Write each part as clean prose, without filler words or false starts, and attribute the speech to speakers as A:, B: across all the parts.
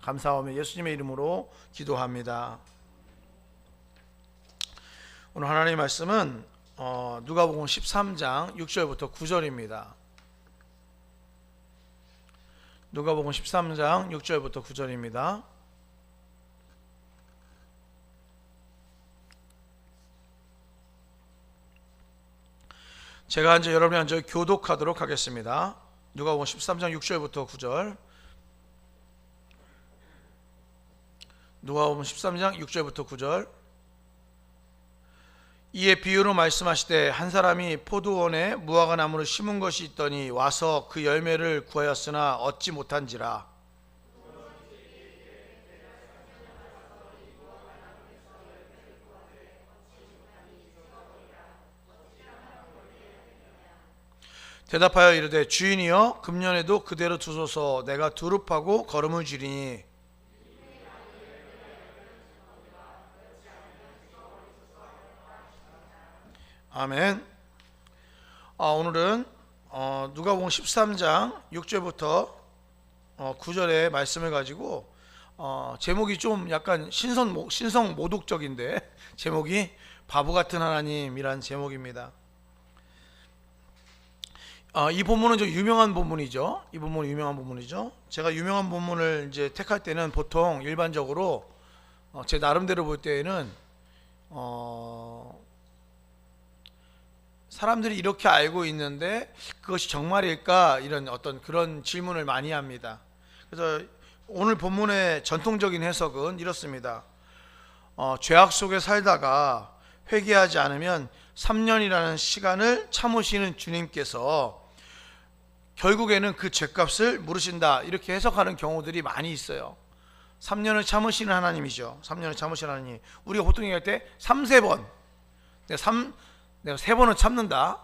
A: 감사하며 예수님의 이름으로 기도합니다. 오늘 하나님의 말씀은 누가복음 13장 6절부터 9절입니다. 누가복음 13장 6절부터 9절입니다. 제가 이제 여러분이 앉아 교독하도록 하겠습니다. 누가복음 13장 6절부터 9절. 누가복음 13장 6절부터 9절. 이에 비유로 말씀하시되 한 사람이 포도원에 무화과 나무를 심은 것이 있더니 와서 그 열매를 구하였으나 얻지 못한지라. 대답하여 이르되 주인이여 금년에도 그대로 두소서. 내가 두릅하고 거름을 지리니. 아멘. 오늘은 누가복음 13장 6절부터 9절의 말씀을 가지고 제목이 좀 약간 신성모독적인데 제목이 바보 같은 하나님이란 제목입니다. 이 본문은 좀 유명한 본문이죠. 이 본문은 유명한 본문이죠. 제가 유명한 본문을 이제 택할 때는 보통 일반적으로 제 나름대로 볼 때에는 사람들이 이렇게 알고 있는데 그것이 정말일까, 이런 어떤 그런 질문을 많이 합니다. 그래서 오늘 본문의 전통적인 해석은 이렇습니다. 죄악 속에 살다가 회개하지 않으면 3년이라는 시간을 참으시는 주님께서 결국에는 그 죄값을 물으신다, 이렇게 해석하는 경우들이 많이 있어요. 3년을 참으시는 하나님이죠. 3년을 참으시는 하나님. 우리가 보통 얘기할 때 3-4번, 내가 3번은 참는다,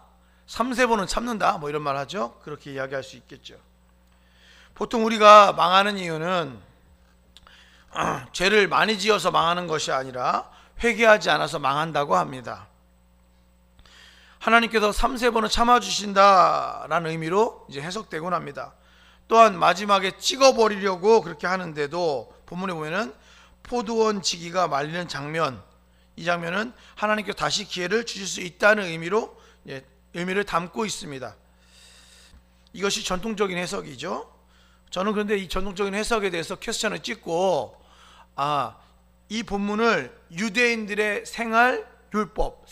A: 3-4번은 참는다, 뭐 이런 말 하죠. 그렇게 이야기할 수 있겠죠. 보통 우리가 망하는 이유는 죄를 많이 지어서 망하는 것이 아니라 회개하지 않아서 망한다고 합니다. 하나님께서 3-4번은 참아주신다라는 의미로 이제 해석되곤 합니다. 또한 마지막에 찍어버리려고 그렇게 하는데도 본문에 보면은 포도원 지기가 말리는 장면, 이 장면은 하나님께서 다시 기회를 주실 수 있다는 의미로 의미를 담고 있습니다. 이것이 전통적인 해석이죠. 저는 그런데 이 전통적인 해석에 대해서 퀘스천을 찍고 이 본문을 유대인들의 생활율법,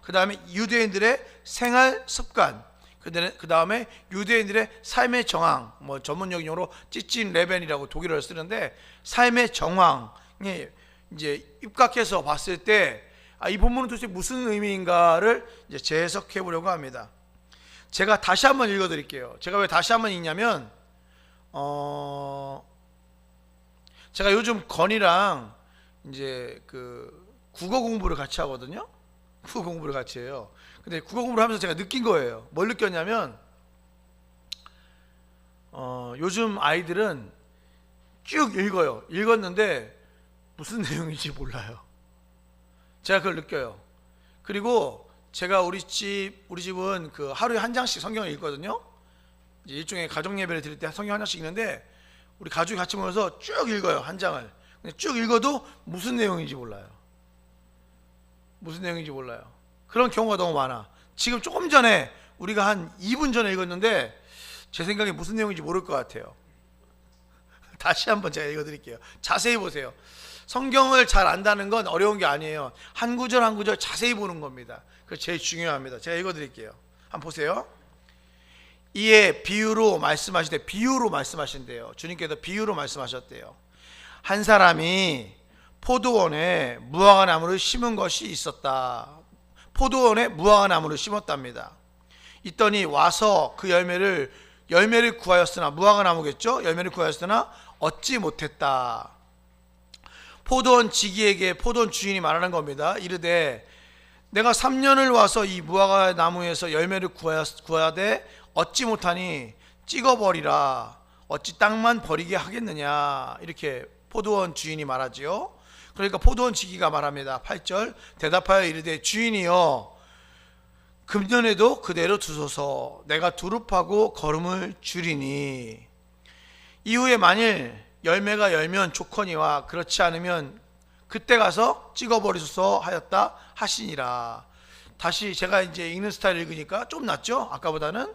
A: 그 다음에 유대인들의 생활습관, 그 다음에 유대인들의 삶의 정황, 뭐 전문적인 용어로 찌찐 레벤이라고 독일어를 쓰는데 삶의 정황이 이제 입각해서 봤을 때 이 본문은 도대체 무슨 의미인가를 이제 재해석해 보려고 합니다. 제가 다시 한번 읽어 드릴게요. 제가 왜 다시 한번 읽냐면 제가 요즘 건이랑 이제 그 국어 공부를 같이 하거든요. 국어 공부를 같이 해요. 근데 국어 공부를 하면서 제가 느낀 거예요. 뭘 느꼈냐면 요즘 아이들은 쭉 읽어요. 읽었는데 무슨 내용인지 몰라요. 제가 그걸 느껴요. 그리고 제가 우리 집은 그 하루에 한 장씩 성경을 읽거든요. 이제 일종의 가족 예배를 드릴 때 성경 한 장씩 읽는데 우리 가족이 같이 모여서 쭉 읽어요. 한 장을. 근데 쭉 읽어도 무슨 내용인지 몰라요. 그런 경우가 너무 많아. 지금 조금 전에 우리가 한 2분 전에 읽었는데 제 생각에 무슨 내용인지 모를 것 같아요. 다시 한번 제가 읽어드릴게요. 자세히 보세요. 성경을 잘 안다는 건 어려운 게 아니에요. 한 구절 한 구절 자세히 보는 겁니다. 그게 제일 중요합니다. 제가 읽어드릴게요. 한번 보세요. 이에 비유로 말씀하신대요. 주님께서 비유로 말씀하셨대요. 한 사람이 포도원에 무화과 나무를 심은 것이 있었다. 포도원에 무화과 나무를 심었답니다. 있더니 와서 그 열매를 구하였으나, 무화과 나무겠죠? 열매를 구하였으나 얻지 못했다. 포도원 지기에게 포도원 주인이 말하는 겁니다. 이르되 내가 3년을 와서 이 무화과 나무에서 열매를 구하되 얻지 못하니 찍어버리라. 어찌 땅만 버리게 하겠느냐. 이렇게 포도원 주인이 말하지요. 그러니까 포도원 지기가 말합니다. 8절. 대답하여 이르되 주인이여 금년에도 그대로 두소서. 내가 두릅하고 거름을 줄이니. 이후에 만일 열매가 열면 좋거니와 그렇지 않으면 그때 가서 찍어버리소서 하였다 하시니라. 다시 제가 이제 읽는 스타일 읽으니까 좀 낫죠? 아까보다는.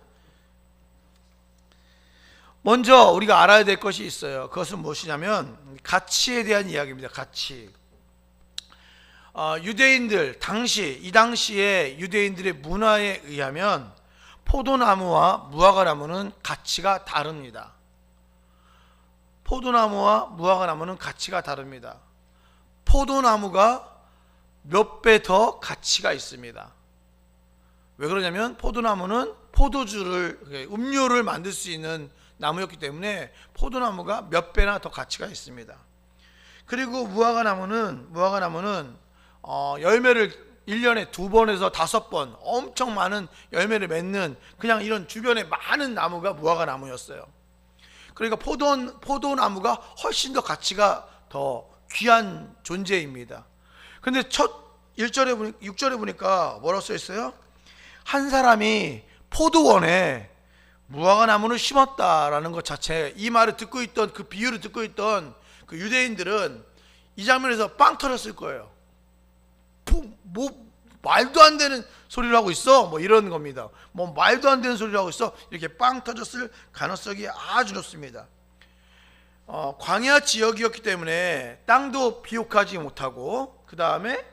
A: 먼저 우리가 알아야 될 것이 있어요. 그것은 무엇이냐면 가치에 대한 이야기입니다. 가치. 유대인들 이 당시에 유대인들의 문화에 의하면 포도나무와 무화과나무는 가치가 다릅니다. 포도나무와 무화과나무는 가치가 다릅니다. 포도나무가 몇 배 더 가치가 있습니다. 왜 그러냐면 포도나무는 포도주를, 음료를 만들 수 있는 나무였기 때문에 포도나무가 몇 배나 더 가치가 있습니다. 그리고 무화과나무는 열매를 1년에 2번에서 5번 엄청 많은 열매를 맺는 그냥 이런 주변에 많은 나무가 무화과나무였어요. 그러니까 포도나무가 훨씬 더 가치가 더 귀한 존재입니다. 근데 첫 6절에 보니까 뭐라고 써 있어요? 한 사람이 포도원에 무화과나무를 심었다라는 것 자체, 이 말을 듣고 있던, 그 비유를 듣고 있던 그 유대인들은 이 장면에서 빵 터졌을 거예요. 뭐 말도 안 되는 소리를 하고 있어? 뭐 이런 겁니다. 뭐 말도 안 되는 소리를 하고 있어? 이렇게 빵 터졌을 가능성이 아주 높습니다. 광야 지역이었기 때문에 땅도 비옥하지 못하고 그 다음에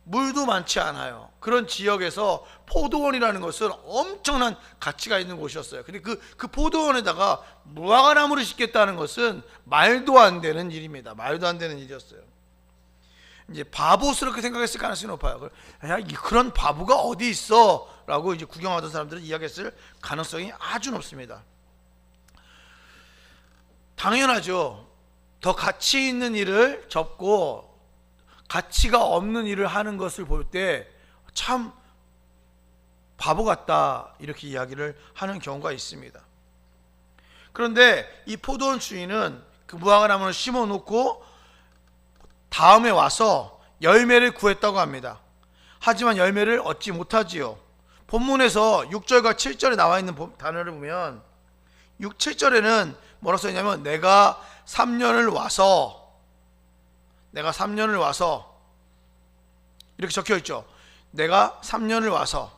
A: 물도 많지 않아요. 그런 지역에서 포도원이라는 것은 엄청난 가치가 있는 곳이었어요. 근데 그 포도원에다가 무화과나무를 심겠다는 것은 말도 안 되는 일입니다. 말도 안 되는 일이었어요. 이제 바보스럽게 생각했을 가능성이 높아요. 야, 그런 바보가 어디 있어? 라고 이제 구경하던 사람들은 이야기했을 가능성이 아주 높습니다. 당연하죠. 더 가치 있는 일을 접고 가치가 없는 일을 하는 것을 볼 때 참 바보 같다, 이렇게 이야기를 하는 경우가 있습니다. 그런데 이 포도원 주인은 그 무화과나무를 심어 놓고 다음에 와서 열매를 구했다고 합니다. 하지만 열매를 얻지 못하지요. 본문에서 6절과 7절에 나와 있는 단어를 보면 6, 7절에는 뭐라고 써있냐면 내가 3년을 와서 이렇게 적혀 있죠. 내가 3년을 와서.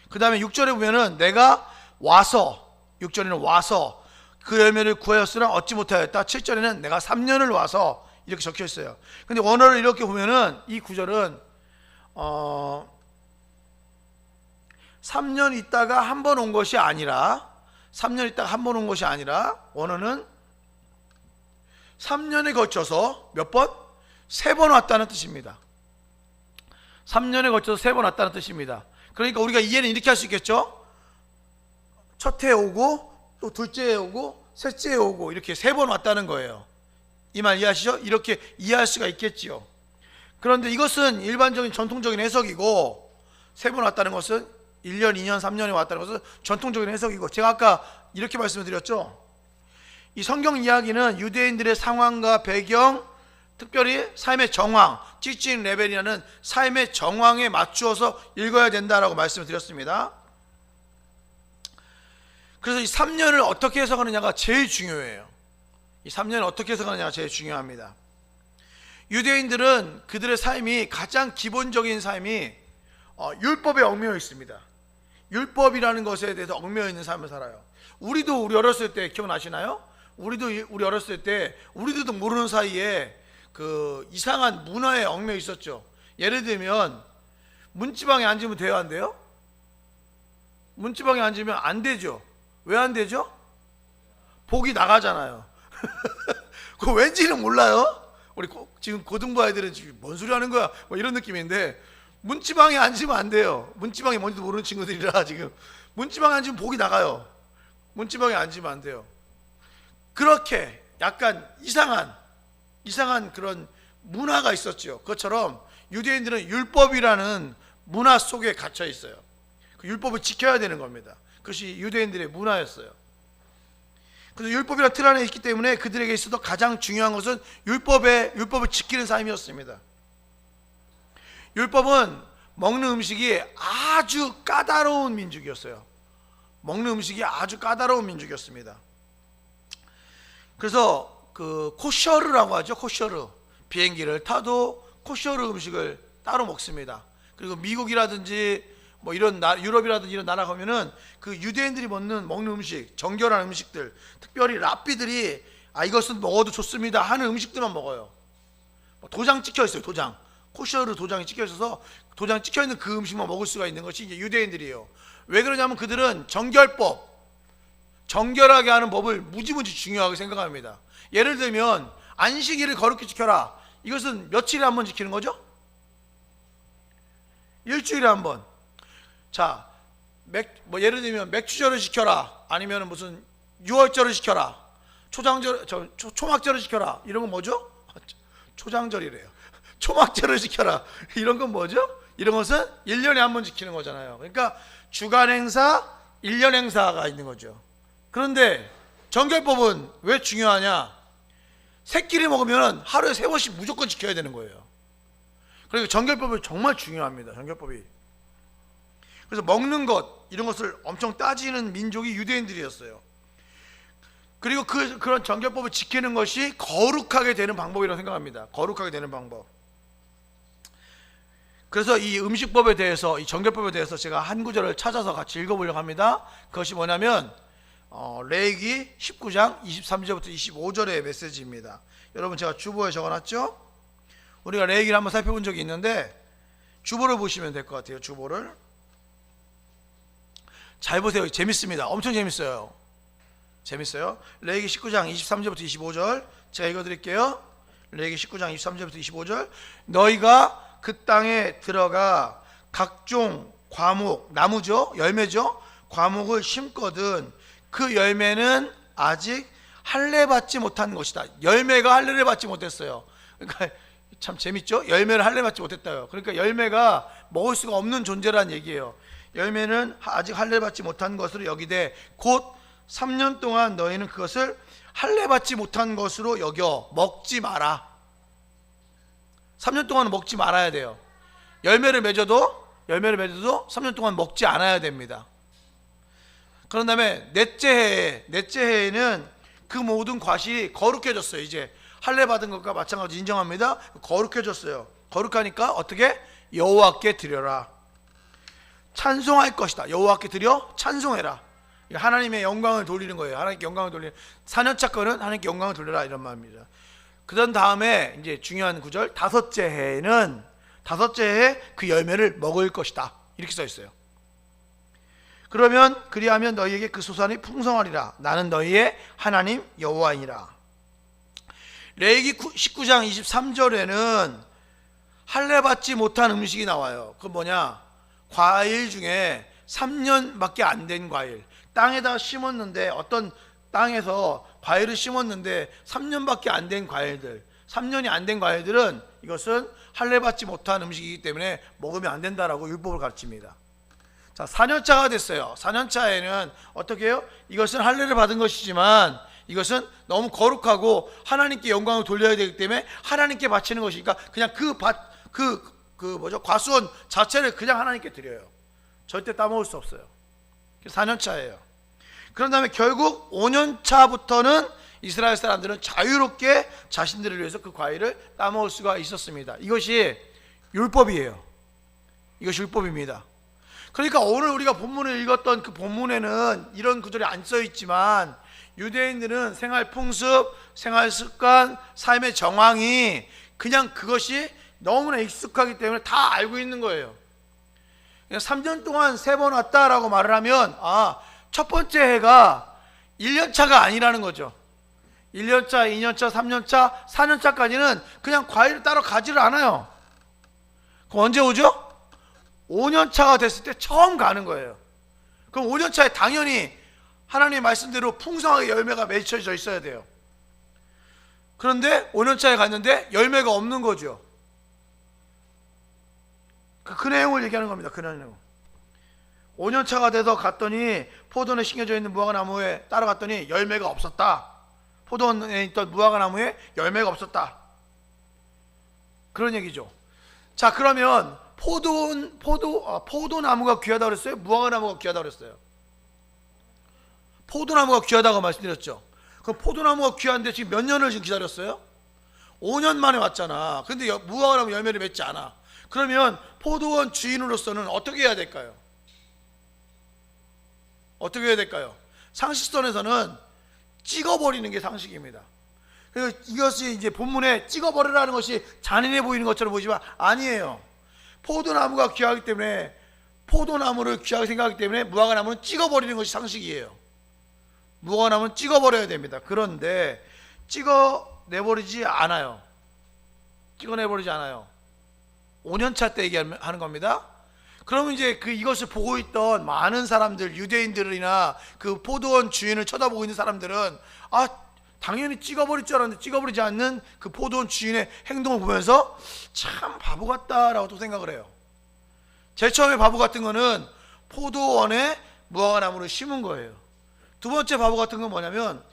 A: 그 다음에 6절에 보면은 내가 와서, 6절에는 와서 그 열매를 구하였으나 얻지 못하였다. 7절에는 내가 3년을 와서 이렇게 적혀 있어요. 근데 원어를 이렇게 보면은 이 구절은 3년 있다가 한 번 온 것이 아니라, 3년 있다가 한 번 온 것이 아니라 원어는 3년에 걸쳐서 몇 번? 3번 왔다는 뜻입니다. 3년에 걸쳐서 3번 왔다는 뜻입니다. 그러니까 우리가 이해는 이렇게 할 수 있겠죠? 첫 해에 오고 또 둘째 해에 오고 셋째에 오고 이렇게 3번 왔다는 거예요. 이 말 이해하시죠? 이렇게 이해할 수가 있겠지요. 그런데 이것은 일반적인 전통적인 해석이고, 3번 왔다는 것은 1년, 2년, 3년에 왔다는 것은 전통적인 해석이고, 제가 아까 이렇게 말씀을 드렸죠. 이 성경 이야기는 유대인들의 상황과 배경, 특별히 삶의 정황, 지칭 레벨이라는 삶의 정황에 맞추어서 읽어야 된다라고 말씀을 드렸습니다. 그래서 이 3년을 어떻게 해석하느냐가 제일 중요해요. 이 3년을 어떻게 해석하느냐가 제일 중요합니다. 유대인들은 그들의 삶이, 가장 기본적인 삶이 율법에 얽매여 있습니다. 율법이라는 것에 대해서 얽매여 있는 삶을 살아요. 우리 어렸을 때 기억나시나요? 우리 어렸을 때 우리들도 모르는 사이에 그 이상한 문화에 얽매여 있었죠. 예를 들면 문지방에 앉으면 돼요, 안 돼요? 문지방에 앉으면 안 되죠. 왜 안 되죠? 복이 나가잖아요. 그거 왠지는 몰라요. 우리 지금 고등부 아이들은 지금 뭔 소리 하는 거야? 뭐 이런 느낌인데, 문지방에 앉으면 안 돼요. 문지방이 뭔지도 모르는 친구들이라 지금 문지방에 앉으면 복이 나가요. 문지방에 앉으면 안 돼요. 그렇게 약간 이상한 그런 문화가 있었죠. 그것처럼 유대인들은 율법이라는 문화 속에 갇혀 있어요. 그 율법을 지켜야 되는 겁니다. 그것이 유대인들의 문화였어요. 그래서 율법이라는 틀 안에 있기 때문에 그들에게 있어서 가장 중요한 것은 율법을 지키는 삶이었습니다. 율법은 먹는 음식이 아주 까다로운 민족이었어요. 먹는 음식이 아주 까다로운 민족이었습니다. 그래서 그 코셔르라고 하죠. 코셔르. 비행기를 타도 코셔르 음식을 따로 먹습니다. 그리고 미국이라든지 뭐 이런 유럽이라든지 이런 나라 가면은 그 유대인들이 먹는 음식, 정결한 음식들, 특별히 랍비들이 이것은 먹어도 좋습니다 하는 음식들만 먹어요. 도장 찍혀 있어요. 도장. 코셔르 도장이 찍혀 있어서 도장 찍혀 있는 그 음식만 먹을 수가 있는 것이 이제 유대인들이에요. 왜 그러냐면 그들은 정결법, 정결하게 하는 법을 무지무지 중요하게 생각합니다. 예를 들면 안식일을 거룩히 지켜라. 이것은 며칠에 한 번 지키는 거죠? 일주일에 한 번. 자, 뭐 예를 들면 맥주절을 지켜라. 아니면 무슨 유월절을 지켜라. 초막절을 지켜라. 이런 건 뭐죠? 초장절이래요. 초막절을 지켜라. 이런 건 뭐죠? 이런 것은 1년에 한 번 지키는 거잖아요. 그러니까 주간 행사, 1년 행사가 있는 거죠. 그런데 정결법은 왜 중요하냐? 새끼를 먹으면 하루에 3번씩 무조건 지켜야 되는 거예요. 그러니까 정결법이 정말 중요합니다. 정결법이. 그래서 먹는 것 이런 것을 엄청 따지는 민족이 유대인들이었어요. 그리고 그런 정결법을 지키는 것이 거룩하게 되는 방법이라고 생각합니다. 거룩하게 되는 방법. 그래서 이 음식법에 대해서, 이 정결법에 대해서 제가 한 구절을 찾아서 같이 읽어보려고 합니다. 그것이 뭐냐면 레위기 19장 23절부터 25절의 메시지입니다. 여러분 제가 주보에 적어놨죠? 우리가 레위기를 한번 살펴본 적이 있는데 주보를 보시면 될 것 같아요. 주보를 잘 보세요. 재밌습니다. 엄청 재밌어요. 재밌어요. 레위기 19장 23절부터 25절 제가 읽어드릴게요. 레위기 19장 23절부터 25절 너희가 그 땅에 들어가 각종 과목, 나무죠, 열매죠, 과목을 심거든 그 열매는 아직 할례 받지 못한 것이다. 열매가 할례를 받지 못했어요. 그러니까 참 재밌죠? 열매를 할례 받지 못했다요. 그러니까 열매가 먹을 수가 없는 존재란 얘기예요. 열매는 아직 할례 받지 못한 것으로 여기되 곧 3년 동안 너희는 그것을 할례 받지 못한 것으로 여겨 먹지 마라. 3년 동안 먹지 말아야 돼요. 열매를 맺어도 3년 동안 먹지 않아야 됩니다. 그런 다음에 넷째 해에는 그 모든 과실이 거룩해졌어요. 이제 할례 받은 것과 마찬가지로 인정합니다. 거룩해졌어요. 거룩하니까 어떻게? 여호와께 드려라. 찬송할 것이다. 여호와께 드려 찬송해라. 하나님의 영광을 돌리는 거예요. 하나님께 영광을 돌리는 4년차 거는 하나님께 영광을 돌려라 이런 말입니다. 그런 다음에 이제 중요한 구절 다섯째 해에 그 열매를 먹을 것이다 이렇게 써 있어요. 그러면 그리하면 너희에게 그 소산이 풍성하리라. 나는 너희의 하나님 여호와이니라. 레위기 19장 23절에는 할례 받지 못한 음식이 나와요. 그건 뭐냐? 과일 중에 3년밖에 안 된 과일. 땅에다 심었는데 어떤 땅에서 과일을 심었는데 3년밖에 안 된 과일들, 3년이 안 된 과일들은 이것은 할례 받지 못한 음식이기 때문에 먹으면 안 된다라고 율법을 가르칩니다. 자, 4년차가 됐어요. 4년차에는 어떻게 해요? 이것은 할례를 받은 것이지만 이것은 너무 거룩하고 하나님께 영광을 돌려야 되기 때문에 하나님께 바치는 것이니까 그냥 과수원 자체를 그냥 하나님께 드려요. 절대 따먹을 수 없어요. 4년차예요. 그런 다음에 결국 5년차부터는 이스라엘 사람들은 자유롭게 자신들을 위해서 그 과일을 따먹을 수가 있었습니다. 이것이 율법이에요. 이것이 율법입니다. 그러니까 오늘 우리가 본문을 읽었던 그 본문에는 이런 구절이 안 써 있지만 유대인들은 생활 풍습, 생활 습관, 삶의 정황이 그냥 그것이 너무나 익숙하기 때문에 다 알고 있는 거예요. 3년 동안 3번 왔다라고 말을 하면 첫 번째 해가 1년차가 아니라는 거죠. 1년차, 2년차, 3년차, 4년차까지는 그냥 과일을 따로 가지를 않아요. 그럼 언제 오죠? 5년차가 됐을 때 처음 가는 거예요. 그럼 5년차에 당연히 하나님의 말씀대로 풍성하게 열매가 맺혀져 있어야 돼요. 그런데 5년차에 갔는데 열매가 없는 거죠. 그 내용을 얘기하는 겁니다. 그 내용. 5년차가 돼서 갔더니 포도원에 심겨져 있는 무화과 나무에 따라갔더니 열매가 없었다. 포도원에 있던 무화과 나무에 열매가 없었다. 그런 얘기죠. 자, 그러면 포도나무가 귀하다고 그랬어요? 무화과 나무가 귀하다고 그랬어요? 포도나무가 귀하다고 말씀드렸죠. 그럼 포도나무가 귀한데 지금 몇 년을 지금 기다렸어요? 5년 만에 왔잖아. 근데 무화과 나무 열매를 맺지 않아. 그러면 포도원 주인으로서는 어떻게 해야 될까요? 어떻게 해야 될까요? 상식선에서는 찍어버리는 게 상식입니다. 그래서 이것이 이제 본문에 찍어버리라는 것이 잔인해 보이는 것처럼 보이지만 아니에요. 포도나무가 귀하기 때문에, 포도나무를 귀하게 생각하기 때문에 무화과 나무는 찍어버리는 것이 상식이에요. 무화과 나무는 찍어버려야 됩니다. 그런데 찍어내버리지 않아요. 찍어내버리지 않아요. 5년차 때 얘기하는 겁니다. 그러면 이제 이것을 보고 있던 많은 사람들, 유대인들이나 그 포도원 주인을 쳐다보고 있는 사람들은 당연히 찍어버릴 줄 알았는데 찍어버리지 않는 그 포도원 주인의 행동을 보면서 참 바보 같다라고 또 생각을 해요. 제일 처음에 바보 같은 거는 포도원에 무화과 나무를 심은 거예요. 두 번째 바보 같은 건 뭐냐면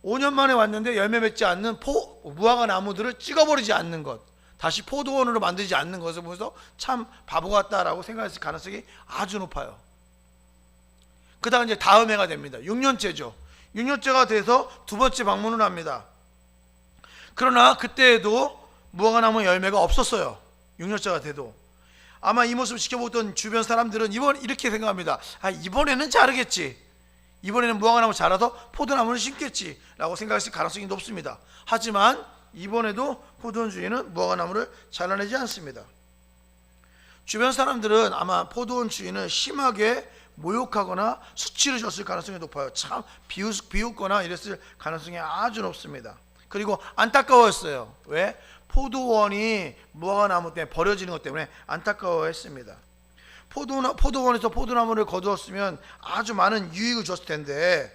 A: 5년 만에 왔는데 열매 맺지 않는 무화과 나무들을 찍어버리지 않는 것, 다시 포도원으로 만들지 않는 것을 보면서 참 바보 같다라고 생각했을 가능성이 아주 높아요. 그 다음 이제 다음 해가 됩니다. 6년째죠. 6년째가 돼서 두 번째 방문을 합니다. 그러나 그때에도 무화과 나무 열매가 없었어요. 6년째가 돼도. 아마 이 모습을 지켜보던 주변 사람들은 이렇게 생각합니다. 이번에는 자르겠지. 이번에는 무화과 나무 자라서 포도나무를 심겠지 라고 생각했을 가능성이 높습니다. 하지만 이번에도 포도원 주인은 무화과 나무를 잘라내지 않습니다. 주변 사람들은 아마 포도원 주인을 심하게 모욕하거나 수치를 줬을 가능성이 높아요. 참 비웃거나 이랬을 가능성이 아주 높습니다. 그리고 안타까워했어요. 왜? 포도원이 무화과 나무 때문에 버려지는 것 때문에 안타까워했습니다. 포도원에서 포도나무를 거두었으면 아주 많은 유익을 줬을 텐데,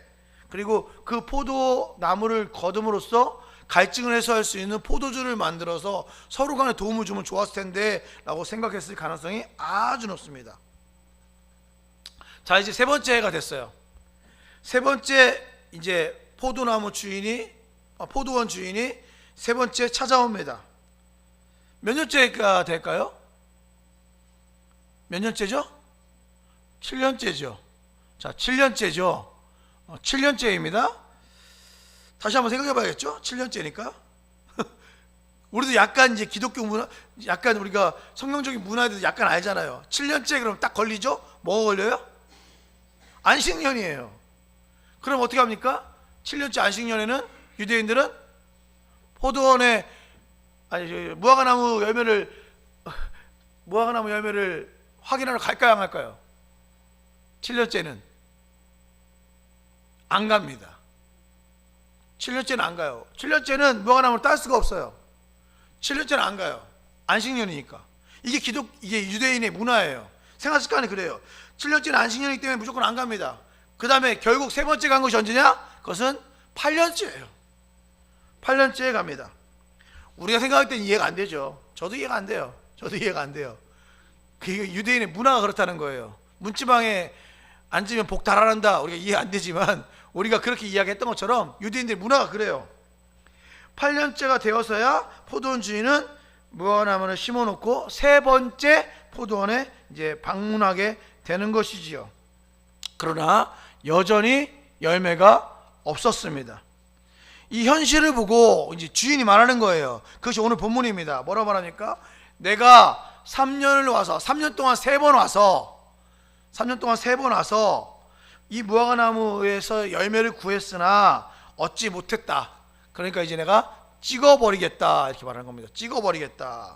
A: 그리고 그 포도나무를 거둠으로써 갈증을 해소할 수 있는 포도주를 만들어서 서로 간에 도움을 주면 좋았을 텐데 라고 생각했을 가능성이 아주 높습니다. 자, 이제 세 번째 해가 됐어요. 세 번째 이제 포도원 주인이 세 번째 찾아옵니다. 몇 년째가 될까요? 몇 년째죠? 7년째죠. 자, 7년째죠. 7년째입니다. 다시 한번 생각해 봐야겠죠? 7년째니까. 우리도 약간 이제 기독교 문화, 약간 우리가 성경적인 문화에 대해서 약간 알잖아요. 7년째 그럼 딱 걸리죠? 뭐가 걸려요? 안식년이에요. 그럼 어떻게 합니까? 7년째 안식년에는 유대인들은 포도원에 무화과 나무 열매를 확인하러 갈까요, 안 갈까요? 7년째는 안 갑니다. 7년째는 안 가요. 7년째는 무화과 나무를 딸 수가 없어요. 7년째는 안 가요. 안식년이니까. 이게 유대인의 문화예요. 생활 습관이 그래요. 7년째는 안식년이기 때문에 무조건 안 갑니다. 그 다음에 결국 세 번째 간 것이 언제냐? 그것은 8년째예요. 8년째에 갑니다. 우리가 생각할 때는 이해가 안 되죠. 저도 이해가 안 돼요. 그게 유대인의 문화가 그렇다는 거예요. 문지방에 앉으면 복 달아난다. 우리가 이해 안 되지만 우리가 그렇게 이야기했던 것처럼 유대인들의 문화가 그래요. 8년째가 되어서야 포도원 주인은 무화과 나무를 심어놓고 세 번째 포도원에 이제 방문하게 되는 것이지요. 그러나 여전히 열매가 없었습니다. 이 현실을 보고 이제 주인이 말하는 거예요. 그것이 오늘 본문입니다. 뭐라고 말합니까? 내가 3년 동안 세 번 와서 이 무화과 나무에서 열매를 구했으나 얻지 못했다. 그러니까 이제 내가 찍어버리겠다 이렇게 말하는 겁니다. 찍어버리겠다.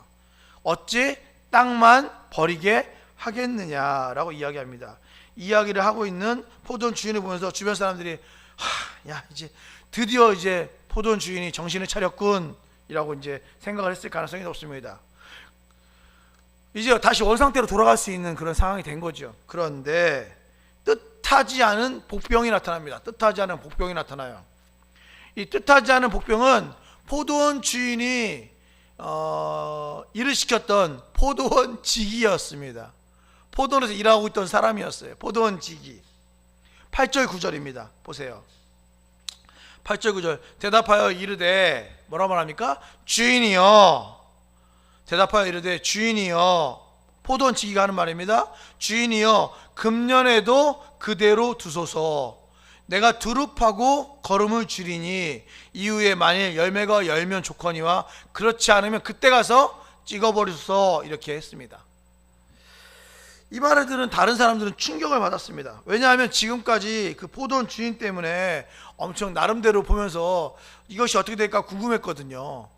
A: 어찌 땅만 버리게 하겠느냐라고 이야기합니다. 이야기를 하고 있는 포도원 주인을 보면서 주변 사람들이 이제 드디어 이제 포도원 주인이 정신을 차렸군 이라고 이제 생각을 했을 가능성이 높습니다. 이제 다시 원상태로 돌아갈 수 있는 그런 상황이 된 거죠. 그런데 뜻하지 않은 복병이 나타납니다. 뜻하지 않은 복병이 나타나요. 이 뜻하지 않은 복병은 포도원 주인이 일을 시켰던 포도원 직이었습니다. 포도원에서 일하고 있던 사람이었어요. 포도원 직이. 8절 9절입니다. 보세요. 8절 9절. 대답하여 이르되 뭐라고 말합니까? 주인이여. 대답하여 이르되 주인이여. 포도원 직이가 하는 말입니다. 주인이여 금년에도 그대로 두소서. 내가 두릅하고 거름을 줄이니 이후에 만일 열매가 열면 좋거니와 그렇지 않으면 그때 가서 찍어버리소서 이렇게 했습니다. 이 말을 들은 다른 사람들은 충격을 받았습니다. 왜냐하면 지금까지 그 포도원 주인 때문에 엄청 나름대로 보면서 이것이 어떻게 될까 궁금했거든요.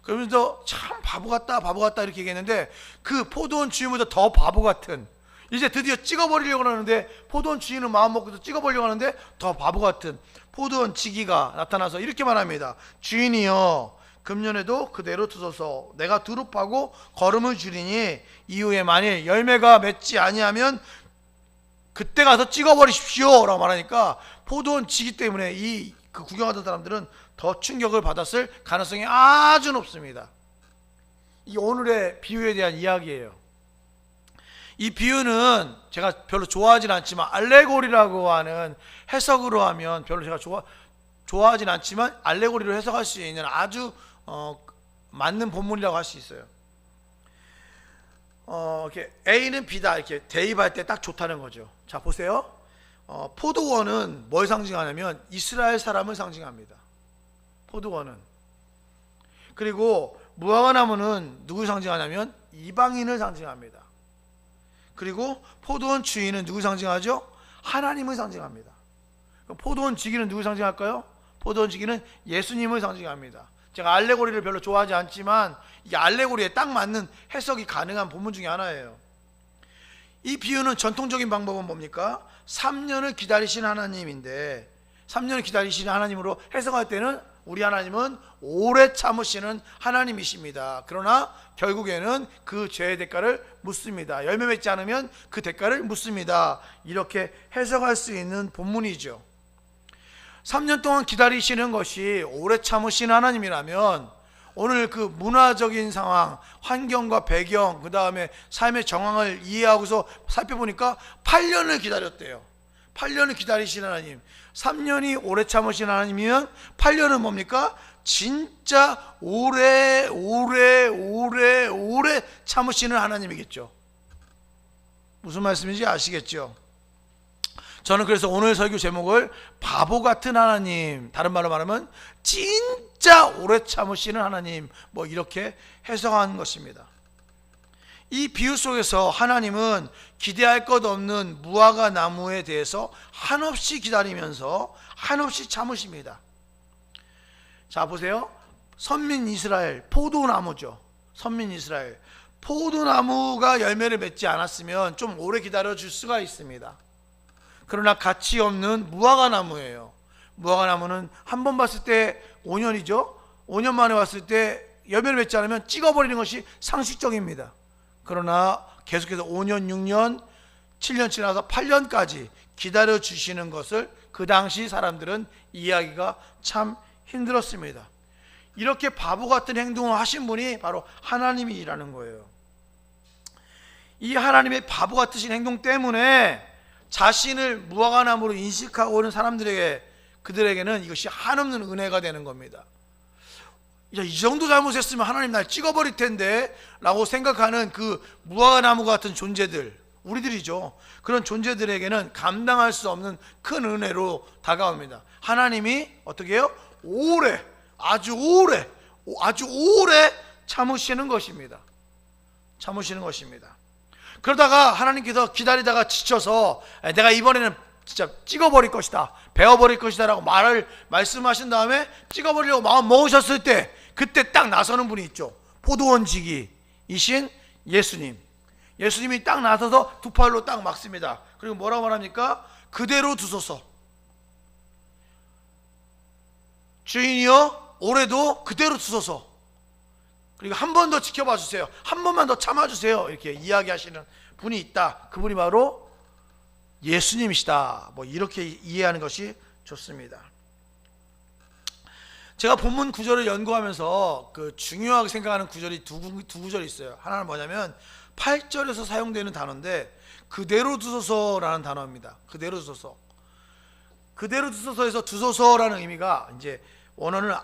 A: 그러면서 참 바보 같다 이렇게 얘기했는데 그 포도원 주인보다 더 바보 같은, 이제 드디어 찍어버리려고 하는데 포도원 주인은 마음 먹고도 찍어버리려고 하는데 더 바보 같은 포도원 지기가 나타나서 이렇게 말합니다. 주인이여, 금년에도 그대로 두소서. 내가 두릅하고 거름을 줄이니 이후에 만일 열매가 맺지 아니하면 그때 가서 찍어버리십시오 라고 말하니까 포도원 지기 때문에 그 구경하던 사람들은 더 충격을 받았을 가능성이 아주 높습니다. 이 오늘의 비유에 대한 이야기예요. 이 비유는 제가 별로 좋아하진 않지만 알레고리라고 하는 해석으로 하면 별로 제가 좋아하진 않지만 알레고리로 해석할 수 있는 아주 맞는 본문이라고 할 수 있어요. 이렇게 A는 B다 이렇게 대입할 때 딱 좋다는 거죠. 자 보세요. 포도원은 뭘 상징하냐면 이스라엘 사람을 상징합니다. 포도원은. 그리고 무화과나무는 누굴 상징하냐면 이방인을 상징합니다. 그리고 포도원 주인은 누굴 상징하죠? 하나님을 상징합니다. 포도원 지기는 누굴 상징할까요? 포도원 지기는 예수님을 상징합니다. 제가 알레고리를 별로 좋아하지 않지만 이 알레고리에 딱 맞는 해석이 가능한 본문 중에 하나예요. 이 비유는 전통적인 방법은 뭡니까? 3년을 기다리시는 하나님인데 3년을 기다리시는 하나님으로 해석할 때는 우리 하나님은 오래 참으시는 하나님이십니다. 그러나 결국에는 그 죄의 대가를 묻습니다. 열매 맺지 않으면 그 대가를 묻습니다. 이렇게 해석할 수 있는 본문이죠. 3년 동안 기다리시는 것이 오래 참으신 하나님이라면 오늘 그 문화적인 상황, 환경과 배경, 그 다음에 삶의 정황을 이해하고서 살펴보니까 8년을 기다렸대요. 8년을 기다리시는 하나님. 3년이 오래 참으신 하나님이면 8년은 뭡니까? 진짜 오래 참으시는 하나님이겠죠. 무슨 말씀인지 아시겠죠? 저는 그래서 오늘 설교 제목을 바보 같은 하나님, 다른 말로 말하면 진짜 오래 참으시는 하나님, 뭐 이렇게 해석한 것입니다. 이 비유 속에서 하나님은 기대할 것 없는 무화과 나무에 대해서 한없이 기다리면서 한없이 참으십니다. 자 보세요. 선민 이스라엘, 포도나무죠. 선민 이스라엘, 포도나무가 열매를 맺지 않았으면 좀 오래 기다려줄 수가 있습니다. 그러나 가치 없는 무화과 나무예요. 무화과 나무는 한 번 봤을 때 5년이죠. 5년 만에 왔을 때 열매를 맺지 않으면 찍어버리는 것이 상식적입니다. 그러나 계속해서 5년, 6년, 7년 지나서 8년까지 기다려주시는 것을 그 당시 사람들은 이해하기가 참 힘들었습니다. 이렇게 바보 같은 행동을 하신 분이 바로 하나님이라는 거예요. 이 하나님의 바보 같으신 행동 때문에 자신을 무화과나무로 인식하고 있는 그들에게는 이것이 한없는 은혜가 되는 겁니다. 야, 이 정도 잘못했으면 하나님 날 찍어버릴 텐데 라고 생각하는 그 무화과나무 같은 존재들, 우리들이죠. 그런 존재들에게는 감당할 수 없는 큰 은혜로 다가옵니다. 하나님이 어떻게 해요? 아주 오래 참으시는 것입니다. 참으시는 것입니다. 그러다가 하나님께서 기다리다가 지쳐서 내가 이번에는 진짜 찍어버릴 것이다, 베어버릴 것이다 라고 말씀하신 다음에 찍어버리려고 마음 먹으셨을 때 그때 딱 나서는 분이 있죠. 포도원 지기이신 예수님. 예수님이 딱 나서서 두 팔로 딱 막습니다. 그리고 뭐라고 말합니까? 그대로 두소서. 주인이여, 올해도 그대로 두소서. 그리고 한 번 더 지켜봐 주세요. 한 번만 더 참아주세요. 이렇게 이야기하시는 분이 있다. 그분이 바로 예수님이시다. 뭐 이렇게 이해하는 것이 좋습니다. 제가 본문 구절을 연구하면서 그 중요하게 생각하는 구절이 두 구절이 있어요. 하나는 뭐냐면 8절에서 사용되는 단어인데 그대로 두소서라는 단어입니다. 그대로 두소서. 그대로 두소서에서 두소서라는 의미가 이제 원어는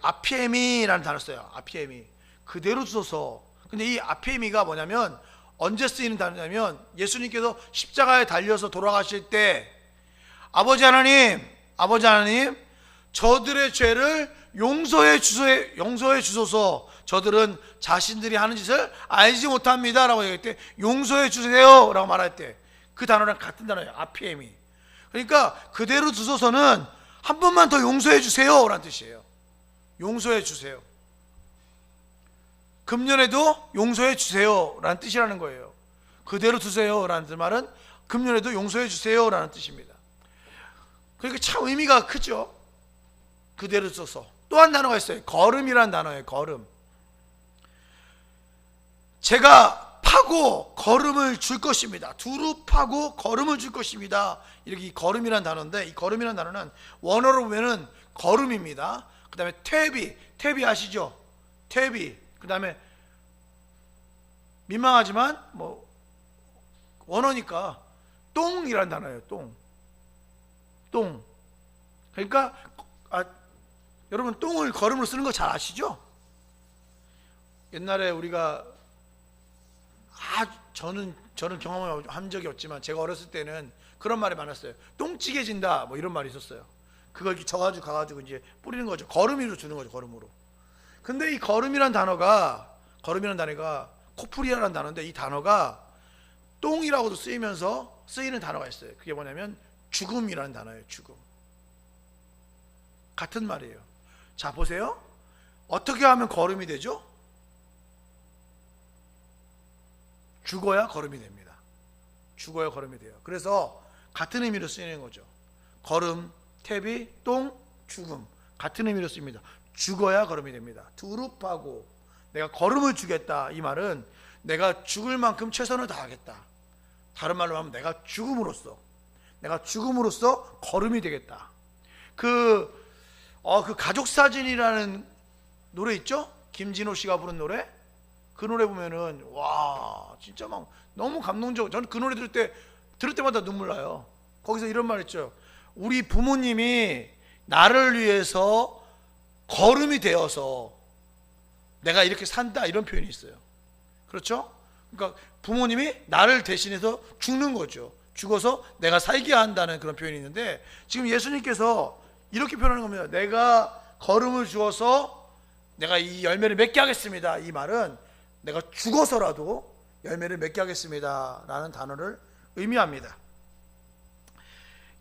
A: 아피에미라는 단어를 써요. 아피에미. 그대로 두소서. 근데 이 아피에미가 뭐냐면 언제 쓰이는 단어냐면 예수님께서 십자가에 달려서 돌아가실 때 아버지 하나님, 저들의 죄를 용서해 주소서. 저들은 자신들이 하는 짓을 알지 못합니다 라고 얘기할 때 용서해 주세요 라고 말할 때 그 단어랑 같은 단어예요. 아피엠이. 그러니까 그대로 두소서는 한 번만 더 용서해 주세요 라는 뜻이에요. 용서해 주세요. 금년에도 용서해 주세요 라는 뜻이라는 거예요. 그대로 두세요 라는 말은 금년에도 용서해 주세요 라는 뜻입니다. 그러니까 참 의미가 크죠. 그대로 두소서. 또 한 단어가 있어요. 거름이라는 단어예요. 거름. 제가 파고 거름을 줄 것입니다. 두루 파고 거름을 줄 것입니다. 이렇게 이 거름이라는 단어인데, 이 거름이라는 단어는 원어로 보면은 거름입니다. 그 다음에 퇴비 아시죠? 퇴비. 그 다음에 민망하지만 뭐 원어니까 똥이라는 단어예요. 똥. 그러니까 여러분 똥을 거름으로 쓰는 거 잘 아시죠? 옛날에 우리가 저는 경험을 한 적이 없지만 제가 어렸을 때는 그런 말이 많았어요. 똥찌개진다 뭐 이런 말이 있었어요. 그걸 이렇게 져가지고 가가지고 이제 뿌리는 거죠. 거름이로 주는 거죠. 거름으로. 근데 이 거름이라는 단어가 코프리아라는 단어인데, 이 단어가 똥이라고도 쓰이면서 쓰이는 단어가 있어요. 그게 뭐냐면 죽음이라는 단어예요. 죽음. 같은 말이에요. 자, 보세요. 어떻게 하면 거름이 되죠? 죽어야 거름이 됩니다. 죽어야 거름이 돼요. 그래서 같은 의미로 쓰이는 거죠. 거름, 퇴비, 똥, 죽음. 같은 의미로 씁니다. 죽어야 거름이 됩니다. 두릅하고 내가 거름을 주겠다. 이 말은 내가 죽을 만큼 최선을 다하겠다. 다른 말로 하면 내가 죽음으로써 거름이 되겠다. 그 가족사진이라는 노래 있죠? 김진호 씨가 부른 노래. 그 노래 보면은 와 진짜 막 너무 감동적. 저는 그 노래 들을 때마다 눈물 나요. 거기서 이런 말 있죠. 우리 부모님이 나를 위해서 거름이 되어서 내가 이렇게 산다, 이런 표현이 있어요. 그렇죠? 그러니까 부모님이 나를 대신해서 죽는 거죠. 죽어서 내가 살게 한다는 그런 표현이 있는데, 지금 예수님께서 이렇게 표현하는 겁니다. 내가 거름을 주어서 내가 이 열매를 맺게 하겠습니다. 이 말은 내가 죽어서라도 열매를 맺게 하겠습니다 라는 단어를 의미합니다.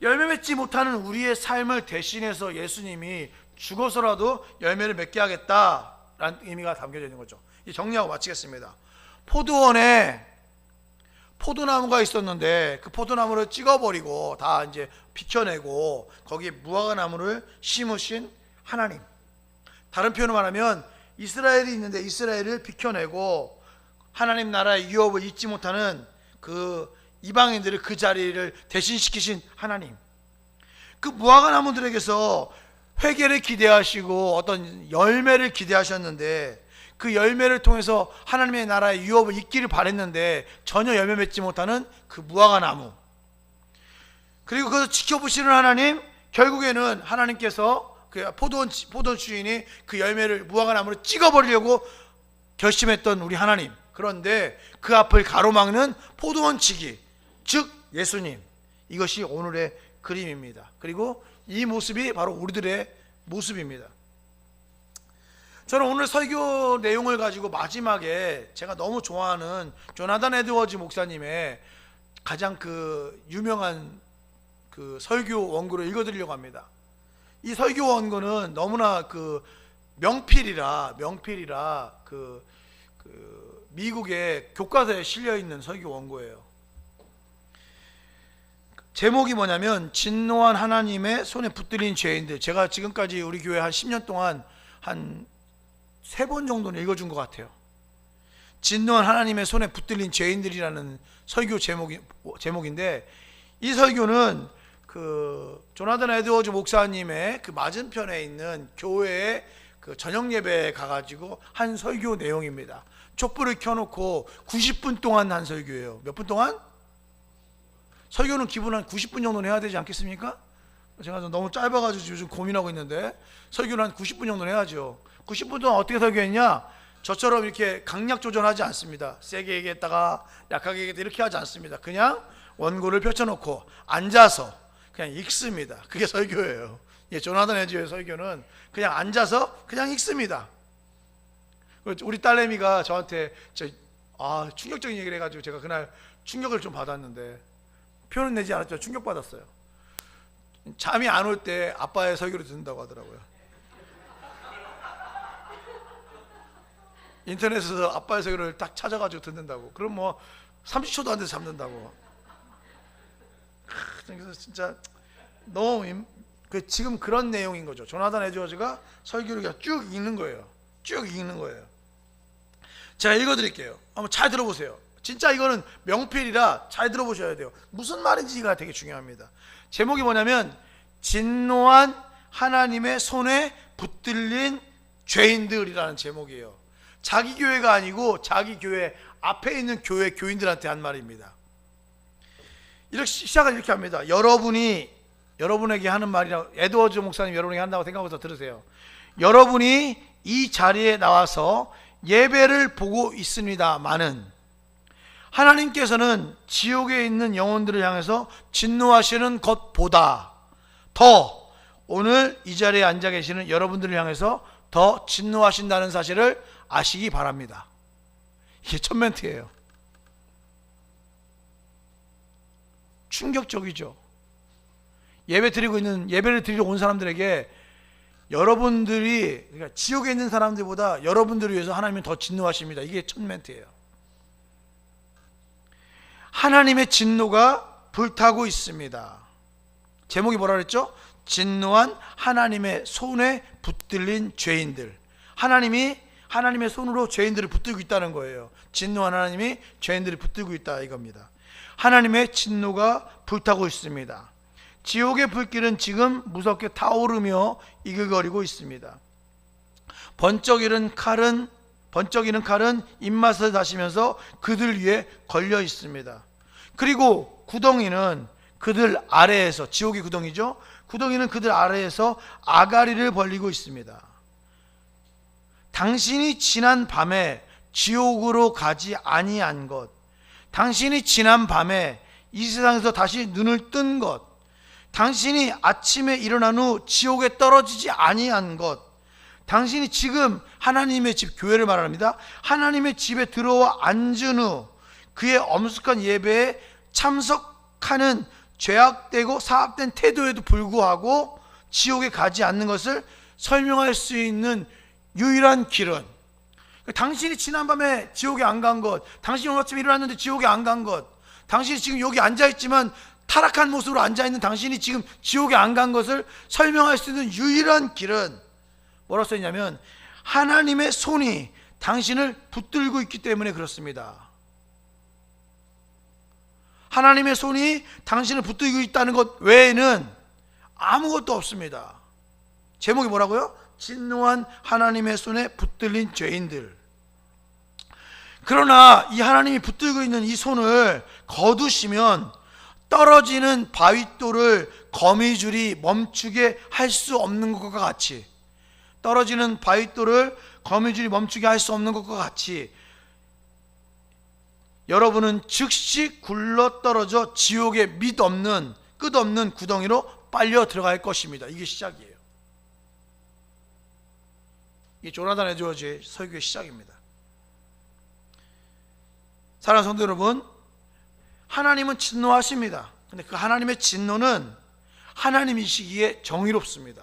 A: 열매 맺지 못하는 우리의 삶을 대신해서 예수님이 죽어서라도 열매를 맺게 하겠다라는 의미가 담겨져 있는 거죠. 정리하고 마치겠습니다. 포도원에 포도나무가 있었는데 그 포도나무를 찍어버리고 다 이제 비켜내고 거기에 무화과나무를 심으신 하나님. 다른 표현으로 말하면 이스라엘이 있는데 이스라엘을 비켜내고 하나님 나라의 유업을 잊지 못하는 그 이방인들을 그 자리를 대신시키신 하나님. 그 무화과나무들에게서 회개를 기대하시고 어떤 열매를 기대하셨는데, 그 열매를 통해서 하나님의 나라의 유업을 잊기를 바랬는데 전혀 열매 맺지 못하는 그 무화과나무, 그리고 그것을 지켜보시는 하나님. 결국에는 하나님께서 그 포도원 주인이 그 열매를 무화과나무를 찍어버리려고 결심했던 우리 하나님. 그런데 그 앞을 가로막는 포도원 치기, 즉 예수님. 이것이 오늘의 그림입니다. 그리고 이 모습이 바로 우리들의 모습입니다. 저는 오늘 설교 내용을 가지고 마지막에 제가 너무 좋아하는 조나단 에드워즈 목사님의 가장 그 유명한 그 설교 원고를 읽어드리려고 합니다. 이 설교 원고는 너무나 그 명필이라 그 미국의 교과서에 실려 있는 설교 원고예요. 제목이 뭐냐면 진노한 하나님의 손에 붙들린 죄인들. 제가 지금까지 우리 교회 한 10년 동안 한 3번 정도는 읽어준 것 같아요. 진노한 하나님의 손에 붙들린 죄인들이라는 설교 제목인데, 이 설교는 그 조나단 에드워즈 목사님의 그 맞은편에 있는 교회에 그 저녁 예배에 가가지고 한 설교 내용입니다. 촛불을 켜놓고 90분 동안 한 설교예요. 몇 분 동안? 설교는 기본 한 90분 정도는 해야 되지 않겠습니까? 제가 너무 짧아가지고 요즘 고민하고 있는데, 설교는 한 90분 정도는 해야죠. 90분 동안 어떻게 설교했냐? 저처럼 이렇게 강약 조절하지 않습니다. 세게 얘기했다가 약하게 얘기했다 이렇게 하지 않습니다. 그냥 원고를 펼쳐놓고 앉아서 그냥 읽습니다. 그게 설교예요. 예, 조나단 에듀의 설교는 그냥 앉아서 그냥 읽습니다. 우리 딸내미가 저한테 충격적인 얘기를 해가지고 제가 그날 충격을 좀 받았는데, 표현은 내지 않았죠. 충격받았어요. 잠이 안 올 때 아빠의 설교를 듣는다고 하더라고요. 인터넷에서 아빠의 설교를 딱 찾아가지고 듣는다고. 그럼 뭐 30초도 안 돼서 잠든다고. 그래서 진짜 너무 지금 그런 내용인 거죠. 조나단 에드워즈가 설교를 그냥 쭉 읽는 거예요. 쭉 읽는 거예요. 제가 읽어드릴게요. 한번 잘 들어보세요. 진짜 이거는 명필이라 잘 들어보셔야 돼요. 무슨 말인지가 되게 중요합니다. 제목이 뭐냐면 진노한 하나님의 손에 붙들린 죄인들이라는 제목이에요. 자기 교회가 아니고 자기 교회 앞에 있는 교회 교인들한테 한 말입니다. 이렇게 시작을 이렇게 합니다. 여러분에게 하는 말이라고, 에드워즈 목사님 여러분에게 한다고 생각해서 들으세요. 여러분이 이 자리에 나와서 예배를 보고 있습니다마는 하나님께서는 지옥에 있는 영혼들을 향해서 진노하시는 것보다 더 오늘 이 자리에 앉아 계시는 여러분들을 향해서 더 진노하신다는 사실을 아시기 바랍니다. 이게 첫 멘트예요. 충격적이죠. 예배를 드리러 온 사람들에게 여러분들이, 그러니까 지옥에 있는 사람들보다 여러분들을 위해서 하나님은 더 진노하십니다. 이게 첫 멘트예요. 하나님의 진노가 불타고 있습니다. 제목이 뭐라 그랬죠? 진노한 하나님의 손에 붙들린 죄인들. 하나님이 하나님의 손으로 죄인들을 붙들고 있다는 거예요. 진노한 하나님이 죄인들을 붙들고 있다 이겁니다. 하나님의 진노가 불타고 있습니다. 지옥의 불길은 지금 무섭게 타오르며 이글거리고 있습니다. 번쩍이는 칼은 입맛을 다시면서 그들 위에 걸려 있습니다. 그리고 구덩이는 그들 아래에서, 지옥의 구덩이죠. 구덩이는 그들 아래에서 아가리를 벌리고 있습니다. 당신이 지난 밤에 지옥으로 가지 아니한 것, 당신이 지난 밤에 이 세상에서 다시 눈을 뜬 것, 당신이 아침에 일어난 후 지옥에 떨어지지 아니한 것, 당신이 지금 하나님의 집, 교회를 말합니다. 하나님의 집에 들어와 앉은 후 그의 엄숙한 예배에 참석하는 죄악되고 사악된 태도에도 불구하고 지옥에 가지 않는 것을 설명할 수 있는 유일한 길은, 당신이 지난밤에 지옥에 안 간 것, 당신이 오늘 아침에 일어났는데 지옥에 안 간 것, 당신이 지금 여기 앉아있지만 타락한 모습으로 앉아있는 당신이 지금 지옥에 안 간 것을 설명할 수 있는 유일한 길은 뭐라고 써있냐면 하나님의 손이 당신을 붙들고 있기 때문에 그렇습니다. 하나님의 손이 당신을 붙들고 있다는 것 외에는 아무것도 없습니다. 제목이 뭐라고요? 진노한 하나님의 손에 붙들린 죄인들. 그러나 이 하나님이 붙들고 있는 이 손을 거두시면 떨어지는 바윗돌을 거미줄이 멈추게 할 수 없는 것과 같이, 떨어지는 바윗돌을 거미줄이 멈추게 할 수 없는 것과 같이 여러분은 즉시 굴러 떨어져 지옥의 끝없는 구덩이로 빨려 들어갈 것입니다. 이게 시작이에요. 이게 조나단 에드워즈의 설교의 시작입니다. 사랑하는 성도 여러분, 하나님은 진노하십니다. 근데 그 하나님의 진노는 하나님이시기에 정의롭습니다.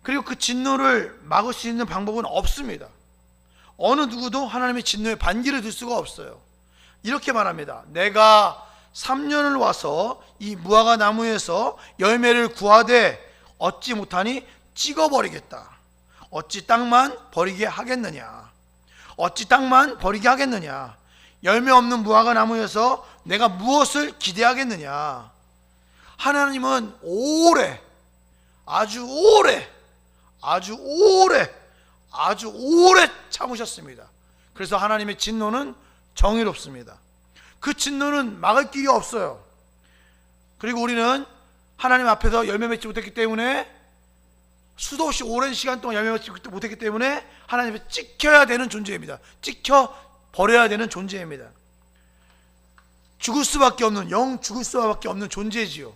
A: 그리고 그 진노를 막을 수 있는 방법은 없습니다. 어느 누구도 하나님의 진노에 반기를 들 수가 없어요. 이렇게 말합니다. 내가 3년을 와서 이 무화과 나무에서 열매를 구하되 얻지 못하니 찍어버리겠다. 어찌 땅만 버리게 하겠느냐. 어찌 땅만 버리게 하겠느냐. 열매 없는 무화과 나무에서 내가 무엇을 기대하겠느냐. 하나님은 아주 오래 참으셨습니다. 그래서 하나님의 진노는 정의롭습니다. 그 진노는 막을 길이 없어요. 그리고 우리는 하나님 앞에서 열매 맺지 못했기 때문에, 수도 없이 오랜 시간 동안 열매 맺지 못했기 때문에 하나님 앞에 찍혀야 되는 존재입니다. 찍혀 버려야 되는 존재입니다. 죽을 수밖에 없는, 영 죽을 수밖에 없는 존재지요.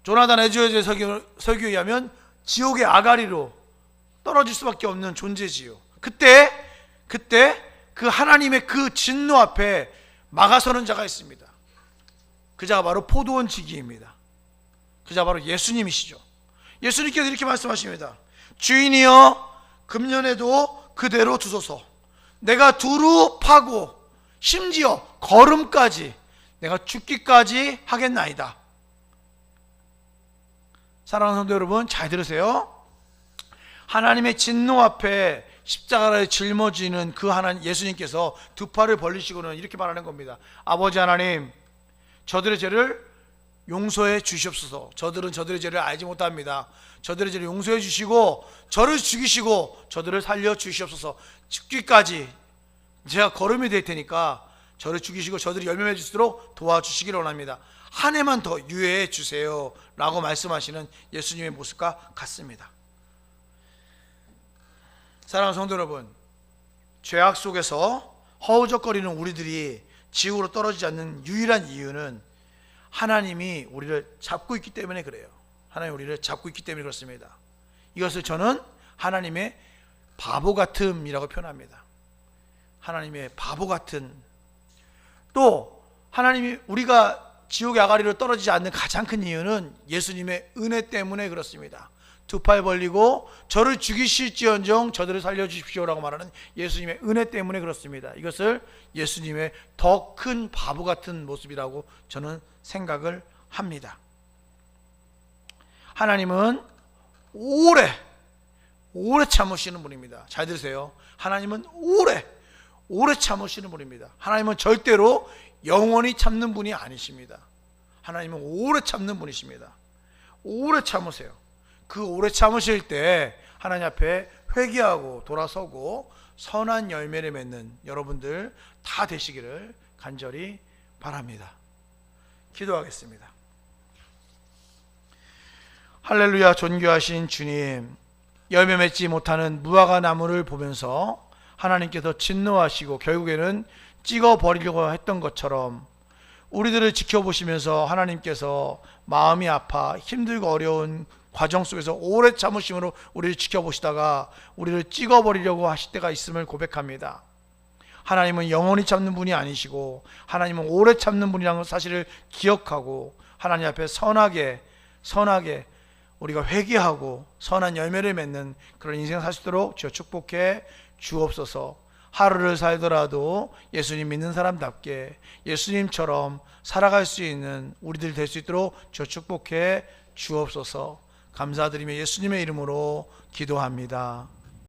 A: 조나단 에드워즈의 설교에 의하면 지옥의 아가리로 떨어질 수밖에 없는 존재지요. 그때 그 하나님의 그 진노 앞에 막아서는 자가 있습니다. 그 자가 바로 포도원 지기입니다. 그 자가 바로 예수님이시죠. 예수님께서 이렇게 말씀하십니다. 주인이여, 금년에도 그대로 두소서. 내가 두루 파고 심지어 걸음까지 내가 죽기까지 하겠나이다. 사랑하는 성도 여러분, 잘 들으세요. 하나님의 진노 앞에 십자가를 짊어지는 그 하나님 예수님께서 두 팔을 벌리시고는 이렇게 말하는 겁니다. 아버지 하나님, 저들의 죄를 용서해 주시옵소서. 저들은 저들의 죄를 알지 못합니다. 저들의 죄를 용서해 주시고 저를 죽이시고 저들을 살려 주시옵소서. 죽기까지 제가 걸음이 될 테니까 저를 죽이시고 저들이 열매 맺을 수 있도록 도와주시기를 원합니다. 한 해만 더 유예해 주세요 라고 말씀하시는 예수님의 모습과 같습니다. 사랑하는 성도 여러분, 죄악 속에서 허우적거리는 우리들이 지옥으로 떨어지지 않는 유일한 이유는 하나님이 우리를 잡고 있기 때문에 그래요. 하나님이 우리를 잡고 있기 때문에 그렇습니다. 이것을 저는 하나님의 바보 같음이라고 표현합니다. 하나님의 바보 같은, 또 하나님이 우리가 지옥의 아가리로 떨어지지 않는 가장 큰 이유는 예수님의 은혜 때문에 그렇습니다. 두 팔 벌리고 저를 죽이실지언정 저들을 살려주십시오라고 말하는 예수님의 은혜 때문에 그렇습니다. 이것을 예수님의 더 큰 바보 같은 모습이라고 저는 생각을 합니다. 하나님은 오래 참으시는 분입니다. 잘 들으세요. 하나님은 오래 참으시는 분입니다. 하나님은 절대로 영원히 참는 분이 아니십니다. 하나님은 오래 참는 분이십니다. 오래 참으세요. 그 오래 참으실 때 하나님 앞에 회개하고 돌아서고 선한 열매를 맺는 여러분들 다 되시기를 간절히 바랍니다. 기도하겠습니다. 할렐루야. 존귀하신 주님, 열매 맺지 못하는 무화과 나무를 보면서 하나님께서 진노하시고 결국에는 찍어버리려고 했던 것처럼 우리들을 지켜보시면서 하나님께서 마음이 아파 힘들고 어려운 과정 속에서 오래 참으심으로 우리를 지켜보시다가 우리를 찍어버리려고 하실 때가 있음을 고백합니다. 하나님은 영원히 참는 분이 아니시고 하나님은 오래 참는 분이라는 사실을 기억하고 하나님 앞에 선하게 우리가 회개하고 선한 열매를 맺는 그런 인생 살 수 있도록 주여 축복해 주옵소서. 하루를 살더라도 예수님 믿는 사람답게 예수님처럼 살아갈 수 있는 우리들 될 수 있도록 주여 축복해 주옵소서. 감사드리며 예수님의 이름으로 기도합니다.